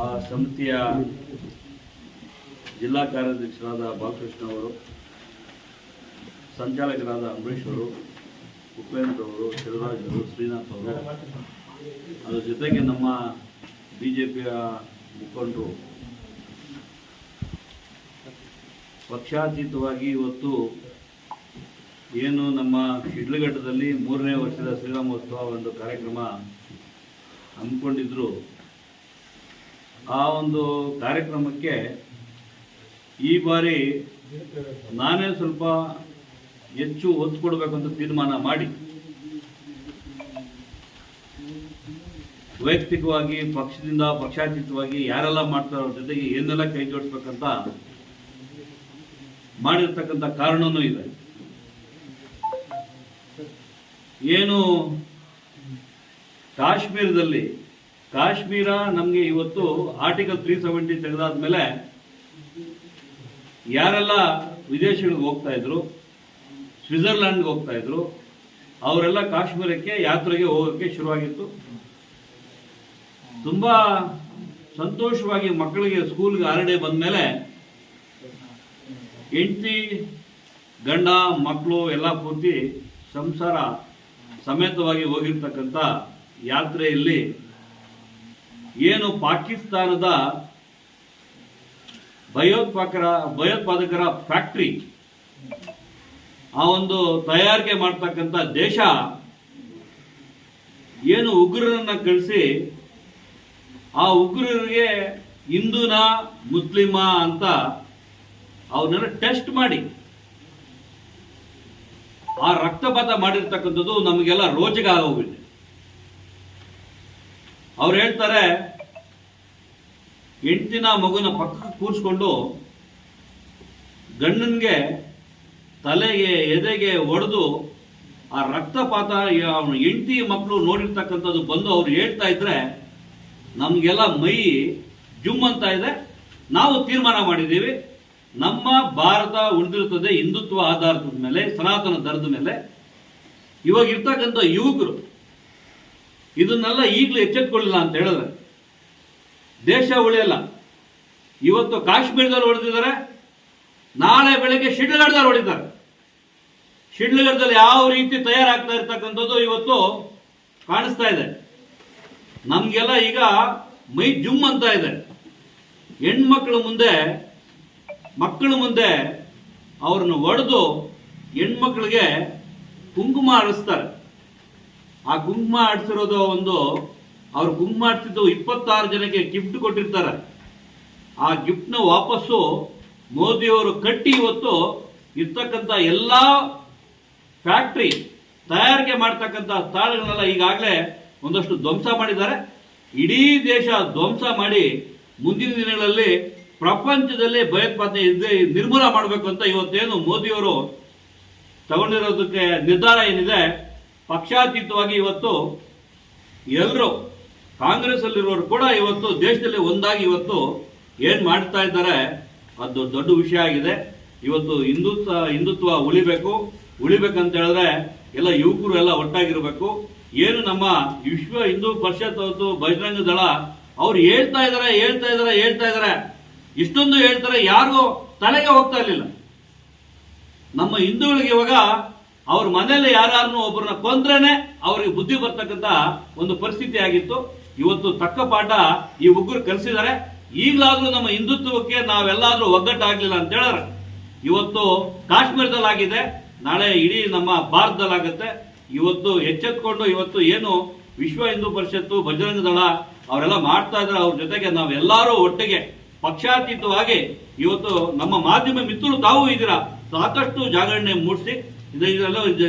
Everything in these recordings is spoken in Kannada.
ಆ ಸಮಿತಿಯ ಜಿಲ್ಲಾ ಕಾರ್ಯಾಧ್ಯಕ್ಷರಾದ ಬಾಲಕೃಷ್ಣ ಅವರು, ಸಂಚಾಲಕರಾದ ಅಂಬರೀಷ್ ಅವರು, ಉಪೇಂದ್ರ ಅವರು, ಶಿವರಾಜ್ ಅವರು, ಶ್ರೀನಾಥ್ ಅವರು, ಅದರ ಜೊತೆಗೆ ನಮ್ಮ ಬಿಜೆಪಿಯ ಮುಖಂಡರು ಪಕ್ಷಾತೀತವಾಗಿ ಇವತ್ತು ಏನು ನಮ್ಮ ಶಿಡ್ಲಘಟ್ಟದಲ್ಲಿ 3ನೇ ವರ್ಷದ ಶ್ರೀರಾಮೋತ್ಸವ ಒಂದು ಕಾರ್ಯಕ್ರಮ ಹಮ್ಮಿಕೊಂಡಿದ್ರು. ಆ ಒಂದು ಕಾರ್ಯಕ್ರಮಕ್ಕೆ ಈ ಬಾರಿ ನಾನೇ ಸ್ವಲ್ಪ ಹೆಚ್ಚು ಒತ್ತು ಕೊಡಬೇಕಂತ ತೀರ್ಮಾನ ಮಾಡಿ ವೈಯಕ್ತಿಕವಾಗಿ ಪಕ್ಷದಿಂದ ಪಕ್ಷಾತೀತವಾಗಿ ಯಾರೆಲ್ಲ ಮಾಡ್ತಾರೋ ಅವ್ರ ಜೊತೆಗೆ ಏನೆಲ್ಲ ಕೈ ಜೋಡಿಸ್ಬೇಕಂತ ಮಾಡಿರ್ತಕ್ಕಂಥ ಕಾರಣನೂ ಇದೆ. ಏನು ಕಾಶ್ಮೀರ ನಮಗೆ ಇವತ್ತು ಆರ್ಟಿಕಲ್ 370 ತೆಗೆದಾದ್ಮೇಲೆ ಯಾರೆಲ್ಲ ವಿದೇಶಗಳಿಗೆ ಹೋಗ್ತಾ ಇದ್ರು, ಸ್ವಿಟ್ಜರ್ಲ್ಯಾಂಡ್ಗೆ ಹೋಗ್ತಾ ಇದ್ರು, ಅವರೆಲ್ಲ ಕಾಶ್ಮೀರಕ್ಕೆ ಯಾತ್ರೆಗೆ ಹೋಗೋಕ್ಕೆ ಶುರುವಾಗಿತ್ತು. ತುಂಬಾ ಸಂತೋಷವಾಗಿ ಮಕ್ಕಳಿಗೆ ಸ್ಕೂಲ್ಗೆ ಹಾಲಿಡೇ ಬಂದ್ಮೇಲೆ ಹೆಂಡತಿ ಗಂಡ ಮಕ್ಕಳು ಎಲ್ಲ ಪೂರ್ತಿ ಸಂಸಾರ ಸಮೇತವಾಗಿ ಹೋಗಿರ್ತಕ್ಕಂಥ ಯಾತ್ರೆಯಲ್ಲಿ ಏನು ಪಾಕಿಸ್ತಾನದ ಭಯೋತ್ಪಾದಕರ ಫ್ಯಾಕ್ಟ್ರಿ ಆ ಒಂದು ತಯಾರಿಕೆ ಮಾಡ್ತಕ್ಕಂಥ ದೇಶ ಏನು ಉಗ್ರರನ್ನ ಕಳಿಸಿ ಆ ಉಗ್ರರಿಗೆ ಹಿಂದೂನ ಮುಸ್ಲಿಮ ಅಂತ ಅವನ್ನೆಲ್ಲ ಟೆಸ್ಟ್ ಮಾಡಿ ಆ ರಕ್ತಪಾತ ಮಾಡಿರ್ತಕ್ಕಂಥದ್ದು ನಮಗೆಲ್ಲ ರೋಚಕ ಆಗೋಗಿದೆ. ಅವ್ರು ಹೇಳ್ತಾರೆ, ಹೆಂಡತಿನ ಮಗುನ ಪಕ್ಕಕ್ಕೆ ಕೂರಿಸ್ಕೊಂಡು ಗಂಡನ್ಗೆ ತಲೆಗೆ ಎದೆಗೆ ಹೊಡೆದು ಆ ರಕ್ತಪಾತ ಹೆಂಡತಿ ಮಕ್ಕಳು ನೋಡಿರ್ತಕ್ಕಂಥದ್ದು ಬಂದು ಅವ್ರು ಹೇಳ್ತಾ ಇದ್ರೆ ನಮಗೆಲ್ಲ ಮೈ ಜುಮ್ ಅಂತ ಇದೆ. ನಾವು ತೀರ್ಮಾನ ಮಾಡಿದ್ದೀವಿ, ನಮ್ಮ ಭಾರತ ಉಳಿದಿರ್ತದೆ ಹಿಂದುತ್ವ ಆಧಾರದ ಮೇಲೆ, ಸನಾತನ ಧರ್ಮದ ಮೇಲೆ. ಇವಾಗ ಇರ್ತಕ್ಕಂಥ ಯುವಕರು ಇದನ್ನೆಲ್ಲ ಈಗಲೂ ಎಚ್ಚೆತ್ಕೊಳ್ಳಿಲ್ಲ ಅಂತ ಹೇಳಿದ್ರೆ ದೇಶ ಉಳಿಯಲ್ಲ. ಇವತ್ತು ಕಾಶ್ಮೀರದಲ್ಲಿ ಹೊಡೆದಿದ್ದಾರೆ, ನಾಳೆ ಬೆಳಗ್ಗೆ ಶಿಡ್ಲಘಟ್ಟದಲ್ಲಿ ಹೊಡಿತಾರೆ. ಶಿಡ್ಲಘಟ್ಟದಲ್ಲಿ ಯಾವ ರೀತಿ ತಯಾರಾಗ್ತಾ ಇರ್ತಕ್ಕಂಥದ್ದು ಇವತ್ತು ಕಾಣಿಸ್ತಾ ಇದೆ. ನಮ್ಗೆಲ್ಲ ಈಗ ಮೈ ಜುಮ್ ಅಂತ ಇದೆ. ಹೆಣ್ಮಕ್ಳ ಮುಂದೆ ಮಕ್ಕಳ ಮುಂದೆ ಅವ್ರನ್ನ ಹೊಡೆದು ಹೆಣ್ಮಕ್ಳಿಗೆ ಕುಂಕುಮ ಆಡಿಸ್ತಾರೆ. ಆ ಕುಂಕುಮ ಆಡಿಸಿರೋದು ಅವ್ರು ಕುಂಕುಮ ಆಡಿಸಿದ್ದು 26 ಜನಕ್ಕೆ ಗಿಫ್ಟ್ ಕೊಟ್ಟಿರ್ತಾರೆ. ಆ ಗಿಫ್ಟ್ನ ವಾಪಸ್ಸು ಮೋದಿಯವರು ಕಟ್ಟಿ ಇವತ್ತು ಇರ್ತಕ್ಕಂಥ ಎಲ್ಲ ಫ್ಯಾಕ್ಟ್ರಿ ತಯಾರಿಕೆ ಮಾಡ್ತಕ್ಕಂಥ ಸ್ಥಳಗಳನ್ನೆಲ್ಲ ಈಗಾಗಲೇ ಒಂದಷ್ಟು ಧ್ವಂಸ ಮಾಡಿದ್ದಾರೆ. ಇಡೀ ದೇಶ ಧ್ವಂಸ ಮಾಡಿ ಮುಂದಿನ ದಿನಗಳಲ್ಲಿ ಪ್ರಪಂಚದಲ್ಲಿ ಭಯೋತ್ಪಾದನೆ ನಿರ್ಮೂಲ ಮಾಡಬೇಕು ಅಂತ ಇವತ್ತೇನು ಮೋದಿಯವರು ತಗೊಂಡಿರೋದಕ್ಕೆ ನಿರ್ಧಾರ ಏನಿದೆ, ಪಕ್ಷಾತೀತವಾಗಿ ಇವತ್ತು ಎಲ್ಲರೂ ಕಾಂಗ್ರೆಸ್ ಅಲ್ಲಿರೋರು ಕೂಡ ಇವತ್ತು ದೇಶದಲ್ಲಿ ಒಂದಾಗಿ ಇವತ್ತು ಏನ್ ಮಾಡ್ತಾ ಇದ್ದಾರೆ ಅದು ದೊಡ್ಡ ವಿಷಯ ಆಗಿದೆ. ಇವತ್ತು ಹಿಂದುತ್ವ ಉಳಿಬೇಕಂತ ಹೇಳಿದ್ರೆ ಎಲ್ಲ ಯುವಕರು ಎಲ್ಲ ಒಟ್ಟಾಗಿರ್ಬೇಕು. ಏನು ನಮ್ಮ ವಿಶ್ವ ಹಿಂದೂ ಪರಿಷತ್ ಮತ್ತು ಬಜರಂಗ ದಳ ಅವ್ರು ಹೇಳ್ತಾ ಇದಾರೆ, ಇಷ್ಟೊಂದು ಹೇಳ್ತಾರೆ, ಯಾರಿಗೂ ತಲೆಗೆ ಹೋಗ್ತಾ ಇರ್ಲಿಲ್ಲ. ನಮ್ಮ ಹಿಂದೂಗಳಿಗೆ ಇವಾಗ ಅವ್ರ ಮನೆಯಲ್ಲಿ ಯಾರನ್ನು ಒಬ್ಬರನ್ನ ಕೊಂದ್ರೇನೆ ಅವ್ರಿಗೆ ಬುದ್ಧಿ ಬರ್ತಕ್ಕಂಥ ಒಂದು ಪರಿಸ್ಥಿತಿ ಆಗಿತ್ತು. ಇವತ್ತು ತಕ್ಕ ಪಾಠ ಈ ಉಗ್ರರು ಕಲಿಸಿದ್ದಾರೆ. ಈಗಲಾದ್ರೂ ನಮ್ಮ ಹಿಂದುತ್ವಕ್ಕೆ ನಾವೆಲ್ಲಾದ್ರೂ ಒಗ್ಗಟ್ಟಾಗ್ಲಿಲ್ಲ ಅಂತ ಹೇಳಿದ್ರೆ ಇವತ್ತು ಕಾಶ್ಮೀರದಲ್ಲಿ ಆಗಿದೆ, ನಾಳೆ ಇಡೀ ನಮ್ಮ ಭಾರತದಲ್ಲಾಗುತ್ತೆ. ಇವತ್ತು ಎಚ್ಚೆತ್ಕೊಂಡು ಇವತ್ತು ಏನು ವಿಶ್ವ ಹಿಂದೂ ಪರಿಷತ್ತು ಬಜರಂಗ ದಳ ಅವರೆಲ್ಲ ಮಾಡ್ತಾ ಇದ್ದಾರೆ, ಅವ್ರ ಜೊತೆಗೆ ನಾವೆಲ್ಲರೂ ಒಟ್ಟಿಗೆ ಪಕ್ಷಾತೀತವಾಗಿ ಇವತ್ತು ನಮ್ಮ ಮಾಧ್ಯಮ ಮಿತ್ರರು ತಾವು ಇದ್ದೀರಾ, ಸಾಕಷ್ಟು ಜಾಗರಣೆ ಮೂಡಿಸಿ ಇದೆಲ್ಲ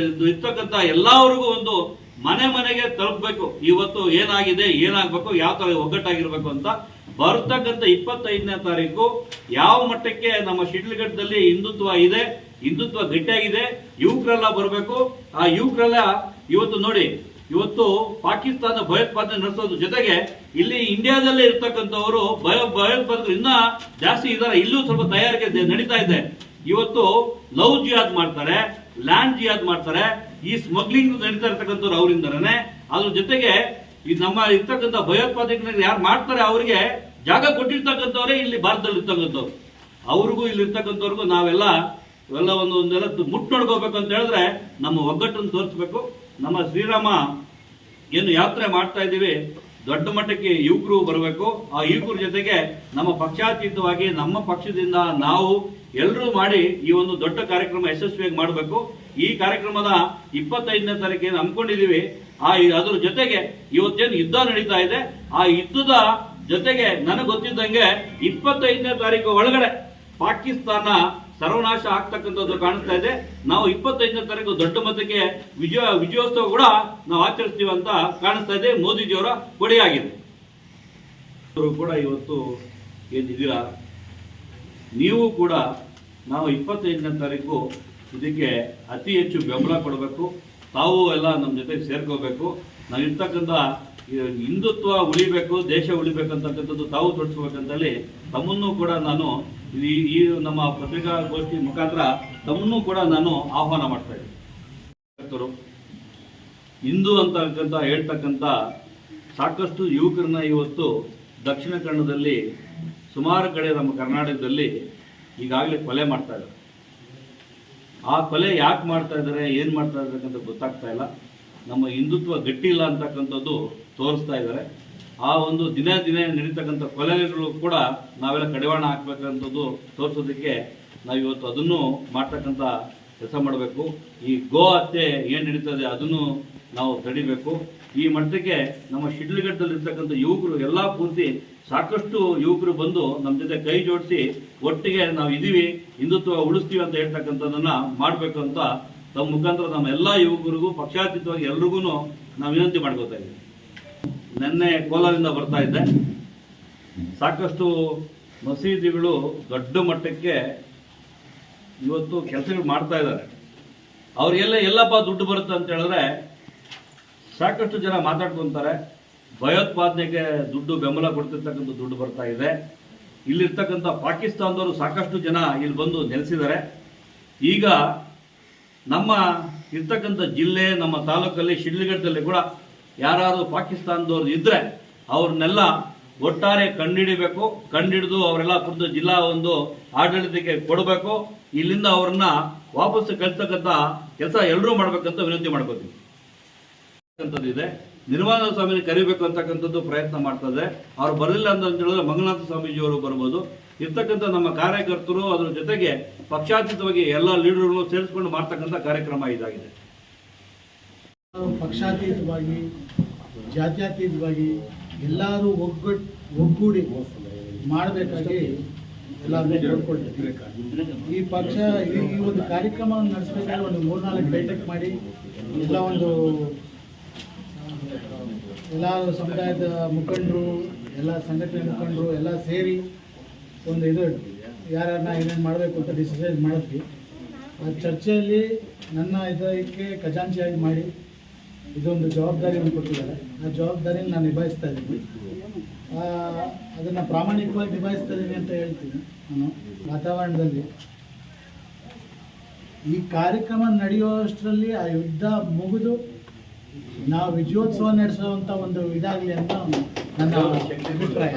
ಇರ್ತಕ್ಕಂಥ ಎಲ್ಲರಿಗೂ ಒಂದು ಮನೆಗೆ ತಲುಪಬೇಕು. ಇವತ್ತು ಏನಾಗಿದೆ, ಏನಾಗಬೇಕು, ಯಾವ ತರ ಒಗ್ಗಟ್ಟಾಗಿರ್ಬೇಕು ಅಂತ ಬರ್ತಕ್ಕಂಥ 25ನೇ ತಾರೀಕು ಯಾವ ಮಟ್ಟಕ್ಕೆ ನಮ್ಮ ಶಿಡ್ಲಘಟ್ಟದಲ್ಲಿ ಹಿಂದುತ್ವ ಇದೆ, ಹಿಂದುತ್ವ ಗಟ್ಟಿಯಾಗಿದೆ, ಯುವಕರೆಲ್ಲ ಬರಬೇಕು. ಆ ಯುವಕರೆಲ್ಲ ಇವತ್ತು ನೋಡಿ, ಇವತ್ತು ಪಾಕಿಸ್ತಾನ ಭಯೋತ್ಪಾದನೆ ನಡೆಸೋದ್ರ ಜೊತೆಗೆ ಇಲ್ಲಿ ಇಂಡಿಯಾದಲ್ಲೇ ಇರ್ತಕ್ಕಂಥವರು ಭಯೋತ್ಪಾದಕರು ಇನ್ನ ಜಾಸ್ತಿ ಇದ್ದಾರೆ. ಇಲ್ಲೂ ಸ್ವಲ್ಪ ತಯಾರಿಕೆ ನಡೀತಾ ಇದೆ. ಇವತ್ತು ಲವ್ ಜಿಹಾದ್ ಮಾಡ್ತಾರೆ, ಲ್ಯಾಂಡ್ ಜಿಹಾದ್ ಮಾಡ್ತಾರೆ, ಈ ಸ್ಮಗ್ಲಿಂಗ್ ನಡೀತಾ ಇರ್ತಕ್ಕಂಥವ್ರು ಅವರಿಂದನೇ. ಅದ್ರ ಜೊತೆಗೆ ಈ ನಮ್ಮ ಇರ್ತಕ್ಕಂಥ ಭಯೋತ್ಪಾದಕರಿಗೆ ಯಾರು ಮಾಡ್ತಾರೆ ಅವರಿಗೆ ಜಾಗ ಕೊಟ್ಟಿರ್ತಕ್ಕಂಥವ್ರೆ ಇಲ್ಲಿ ಭಾರತದಲ್ಲಿ ಇರ್ತಕ್ಕಂಥವ್ರು. ಅವ್ರಿಗೂ ಇಲ್ಲಿರ್ತಕ್ಕಂಥವ್ರಿಗೂ ನಾವೆಲ್ಲ ಒಂದೆಲ್ಲ ಮುಟ್ಟು ನೋಡ್ಕೋಬೇಕು ಅಂತ ಹೇಳಿದ್ರೆ ನಮ್ಮ ಒಗ್ಗಟ್ಟನ್ನು ತೋರಿಸ್ಬೇಕು. ನಮ್ಮ ಶ್ರೀರಾಮ ಏನು ಯಾತ್ರೆ ಮಾಡ್ತಾ ಇದ್ದೀವಿ, ದೊಡ್ಡ ಮಟ್ಟಕ್ಕೆ ಯುವಕರು ಬರಬೇಕು. ಆ ಯುವಕರ ಜೊತೆಗೆ ನಮ್ಮ ಪಕ್ಷಾತೀತವಾಗಿ ನಮ್ಮ ಪಕ್ಷದಿಂದ ನಾವು ಎಲ್ಲರೂ ಮಾಡಿ ಈ ಒಂದು ದೊಡ್ಡ ಕಾರ್ಯಕ್ರಮ ಯಶಸ್ವಿಯಾಗಿ ಮಾಡಬೇಕು. ಈ ಕಾರ್ಯಕ್ರಮದ 25ನೇ ತಾರೀಕಿಗೆ ಹಮ್ಮಿಕೊಂಡಿದ್ದೀವಿ. ಅದ್ರ ಜೊತೆಗೆ ಇವತ್ತೇನು ಯುದ್ಧ ನಡೀತಾ ಇದೆ, ಆ ಯುದ್ಧದ ಜೊತೆಗೆ ನನಗೆ ಗೊತ್ತಿದ್ದಂಗೆ 25ನೇ ತಾರೀಕು ಒಳಗಡೆ ಪಾಕಿಸ್ತಾನ ಸರ್ವನಾಶ ಆಗ್ತಕ್ಕಂಥದ್ದು ಕಾಣಿಸ್ತಾ ಇದೆ. ನಾವು 25ನೇ ತಾರೀಕು ದೊಡ್ಡ ಮಟ್ಟಕ್ಕೆ ವಿಜಯೋತ್ಸವ ಕೂಡ ನಾವು ಆಚರಿಸ್ತೀವಿ ಅಂತ ಕಾಣಿಸ್ತಾ ಇದೆ. ಮೋದಿಜಿಯವರ ಕೊಡೆಯಾಗಿದೆ. ಕೂಡ ಇವತ್ತು ಏನಿದ್ದೀರಾ ನೀವು ಕೂಡ ನಾವು 25ನೇ ತಾರೀಕು ಇದಕ್ಕೆ ಅತಿ ಹೆಚ್ಚು ಬೆಂಬಲ ಕೊಡಬೇಕು. ತಾವು ಎಲ್ಲ ನಮ್ಮ ಜೊತೆಗೆ ಸೇರ್ಕೋಬೇಕು. ನಾವು ಇರ್ತಕ್ಕಂಥ ಹಿಂದುತ್ವ ಉಳಿಬೇಕು, ದೇಶ ಉಳಿಬೇಕಂತಕ್ಕಂಥದ್ದು ತಾವು ತೋರಿಸ್ಬೇಕಂತೇಳಿ ತಮ್ಮನ್ನು ಕೂಡ ನಾನು ಈ ನಮ್ಮ ಪತ್ರಿಕಾಗೋಷ್ಠಿ ಮುಖಾಂತರ ತಮ್ಮನ್ನು ಕೂಡ ನಾನು ಆಹ್ವಾನ ಮಾಡ್ತಾ ಇದ್ದೀನಿ. ಹಿಂದೂ ಅಂತಕ್ಕಂಥ ಹೇಳ್ತಕ್ಕಂಥ ಸಾಕಷ್ಟು ಯುವಕರನ್ನ ಇವತ್ತು ದಕ್ಷಿಣ ಕನ್ನಡದಲ್ಲಿ ಸುಮಾರು ಕಡೆ ನಮ್ಮ ಕರ್ನಾಟಕದಲ್ಲಿ ಈಗಾಗಲೇ ಕೊಲೆ ಮಾಡ್ತಾ ಇದ್ದಾರೆ. ಆ ಕೊಲೆ ಯಾಕೆ ಮಾಡ್ತಾ ಇದ್ದಾರೆ, ಏನು ಮಾಡ್ತಾ ಇದ್ದಾರೆ ಅಂತ ಗೊತ್ತಾಗ್ತಾ ಇಲ್ಲ. ನಮ್ಮ ಹಿಂದುತ್ವ ಗಟ್ಟಿ ಇಲ್ಲ ಅಂತಕ್ಕಂಥದ್ದು ತೋರಿಸ್ತಾ ಇದ್ದಾರೆ. ಆ ಒಂದು ದಿನ ನಡೀತಕ್ಕಂಥ ಕೊಲೆಗಳು ಕೂಡ ನಾವೆಲ್ಲ ಕಡಿವಾಣ ಹಾಕ್ಬೇಕಂಥದ್ದು ತೋರಿಸೋದಕ್ಕೆ ನಾವು ಇವತ್ತು ಅದನ್ನು ಮಾಡ್ತಕ್ಕಂಥ ಕೆಲಸ ಮಾಡಬೇಕು. ಈ ಗೋ ಹತ್ಯೆ ಏನು ನಡೀತದೆ ಅದನ್ನು ನಾವು ತಡಿಬೇಕು. ಈ ಮಟ್ಟಕ್ಕೆ ನಮ್ಮ ಶಿಡ್ಲಘಟ್ಟದಲ್ಲಿರ್ತಕ್ಕಂಥ ಯುವಕರು ಎಲ್ಲ ಪೂರ್ತಿ ಸಾಕಷ್ಟು ಯುವಕರು ಬಂದು ನಮ್ಮ ಜೊತೆ ಕೈ ಜೋಡಿಸಿ ಒಟ್ಟಿಗೆ ನಾವು ಇದೀವಿ, ಹಿಂದುತ್ವ ಉಳಿಸ್ತೀವಿ ಅಂತ ಹೇಳ್ತಕ್ಕಂಥದ್ದನ್ನ ಮಾಡಬೇಕು ಅಂತ ತಮ್ಮ ಮುಖಾಂತರ ನಮ್ಮ ಎಲ್ಲ ಯುವಕರಿಗೂ ಪಕ್ಷಾತೀತವಾಗಿ ಎಲ್ರಿಗೂ ನಾವು ವಿನಂತಿ ಮಾಡ್ಕೋತಾ ಇದ್ದೀವಿ. ನಿನ್ನೆ ಕೋಲಾರದಿಂದ ಬರ್ತಾ ಇದ್ದೆ. ಸಾಕಷ್ಟು ಮಸೀದಿಗಳು ದೊಡ್ಡ ಮಟ್ಟಕ್ಕೆ ಇವತ್ತು ಕೆಲಸಗಳು ಮಾಡ್ತಾ ಇದ್ದಾರೆ. ಅವ್ರಿಗೆಲ್ಲ ಎಲ್ಲಪ್ಪ ದುಡ್ಡು ಬರುತ್ತೆ ಅಂತ ಹೇಳಿದ್ರೆ ಸಾಕಷ್ಟು ಜನ ಮಾತಾಡ್ಕೊತಾರೆ. ಭಯೋತ್ಪಾದನೆಗೆ ದುಡ್ಡು ಬೆಂಬಲ ಕೊಡ್ತಿರ್ತಕ್ಕಂಥ ದುಡ್ಡು ಬರ್ತಾ ಇದೆ. ಇಲ್ಲಿರ್ತಕ್ಕಂಥ ಪಾಕಿಸ್ತಾನದವರು ಸಾಕಷ್ಟು ಜನ ಇಲ್ಲಿ ಬಂದು ನೆಲೆಸಿದ್ದಾರೆ. ಈಗ ನಮ್ಮ ಇರ್ತಕ್ಕಂಥ ಜಿಲ್ಲೆ, ನಮ್ಮ ತಾಲೂಕಲ್ಲಿ ಶಿಡ್ಲಘಟ್ಟದಲ್ಲಿ ಕೂಡ ಯಾರು ಪಾಕಿಸ್ತಾನದವ್ರು ಇದ್ರೆ ಅವ್ರನ್ನೆಲ್ಲ ಒಟ್ಟಾರೆ ಕಂಡುಹಿಡಿಬೇಕು. ಕಂಡುಹಿಡಿದು ಅವರೆಲ್ಲ ಖುದ್ದು ಜಿಲ್ಲಾ ಒಂದು ಆಡಳಿತಕ್ಕೆ ಕೊಡಬೇಕು. ಇಲ್ಲಿಂದ ಅವ್ರನ್ನ ವಾಪಸ್ ಕಳಿಸ್ತಕ್ಕಂಥ ಕೆಲಸ ಎಲ್ಲರೂ ಮಾಡ್ಬೇಕಂತ ವಿನಂತಿ ಮಾಡ್ಕೋತೀವಿ. ಇದೆ ನಿರ್ಮಲಾನಂದ ಸ್ವಾಮಿ ಕರಿಬೇಕು ಅಂತಕ್ಕಂಥದ್ದು ಪ್ರಯತ್ನ ಮಾಡ್ತದೆ. ಅವ್ರು ಬರಲಿಲ್ಲ ಅಂತ ಹೇಳಿದ್ರೆ ಮಂಗನಾಥ ಸ್ವಾಮೀಜಿಯವರು ಬರ್ಬೋದು. ಇರ್ತಕ್ಕಂಥ ನಮ್ಮ ಕಾರ್ಯಕರ್ತರು ಅದ್ರ ಜೊತೆಗೆ ಪಕ್ಷಾತೀತವಾಗಿ ಎಲ್ಲ ಲೀಡರ್ಗಳು ಸೇರಿಸ್ಕೊಂಡು ಮಾಡ್ತಕ್ಕಂಥ ಕಾರ್ಯಕ್ರಮ ಇದಾಗಿದೆ. ಪಕ್ಷಾತೀತವಾಗಿ ಜಾತ್ಯತೀತವಾಗಿ ಎಲ್ಲರೂ ಒಗ್ಗೂಡಿ ಮಾಡಬೇಕಾಗಿ ಎಲ್ಲರೂ ನೋಡ್ಕೊಳ್ತೀವಿ. ಈ ಪಕ್ಷ ಈ ಒಂದು ಕಾರ್ಯಕ್ರಮವನ್ನು ನಡೆಸಬೇಕಾದ್ರೆ ಒಂದು 3-4 ಬೈಠಕ್ ಮಾಡಿ ಎಲ್ಲ ಸಮುದಾಯದ ಮುಖಂಡರು, ಎಲ್ಲ ಸಂಘಟನೆ ಮುಖಂಡರು ಎಲ್ಲ ಸೇರಿ ಒಂದು ಯಾರನ್ನ ಏನೇನು ಮಾಡಬೇಕು ಅಂತ ಡಿಸಿಷನ್ ಮಾಡಿದ್ವಿ. ಆ ಚರ್ಚೆಯಲ್ಲಿ ನನ್ನ ಇದಕ್ಕೆ ಖಜಾಂಚಿಯಾಗಿ ಮಾಡಿ ಇದೊಂದು ಜವಾಬ್ದಾರಿಯನ್ನು ಕೊಟ್ಟಿದ್ದಾರೆ. ಆ ಜವಾಬ್ದಾರಿಯನ್ನು ನಾನು ನಿಭಾಯಿಸ್ತಾ ಇದ್ದೀನಿ. ಅದನ್ನು ಪ್ರಾಮಾಣಿಕವಾಗಿ ನಿಭಾಯಿಸ್ತಾ ಇದ್ದೀನಿ ಅಂತ ಹೇಳ್ತೀನಿ. ನಾನು ವಾತಾವರಣದಲ್ಲಿ ಈ ಕಾರ್ಯಕ್ರಮ ನಡೆಯುವಷ್ಟರಲ್ಲಿ ಆ ಯುದ್ಧ ಮುಗಿದು ನಾವು ವಿಜಯೋತ್ಸವ ನಡೆಸುವಂಥ ಒಂದು ಇದಾಗಲಿ ಅಂತ ನನ್ನ ಅಭಿಪ್ರಾಯ.